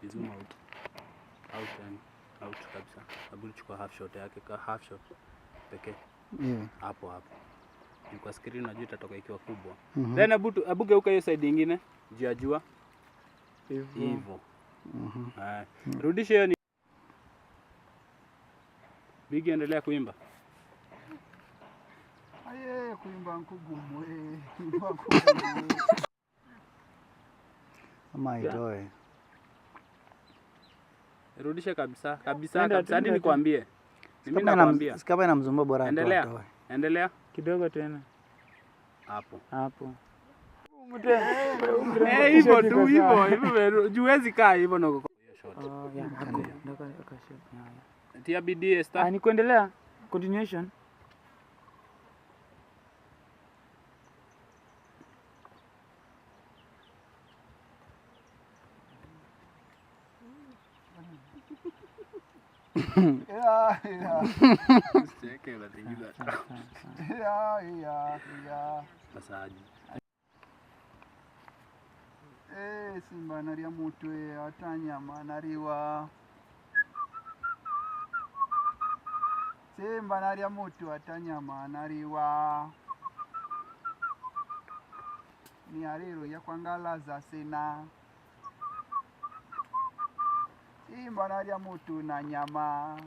zoom out. Out yani. Out kabisa. Hebu chukua half shot yake, half shot pekee. Yeah. Hapo. Ni kwa screen unajua itatoka ikiwa kubwa. Then hebu geuka hiyo side nyingine, jua. Hivyo. Rudisha hiyo. Bigi, endelea kuimba. Aye, kuimba nkugumu kuimba. Ama itoe. Rudisha kabisa. Hadi nikwambie. Mimi nakwambia. Kama inamzumba bora atoe. Endelea. Kidogo tena. Hapo. Hivyo tu hivyo. Juwezi kaa hivyo na hiyo shot. Tia bidii start. Ni kuendelea. Continuation. Yeah. Cheke la tingiza. Yeah. Masaji. Simba naria mutwe atanyama nariwa. Simba naria mutwe atanyama nariwa. Ni arero ya kwangalaza sena. Simba naria mutu na nyama.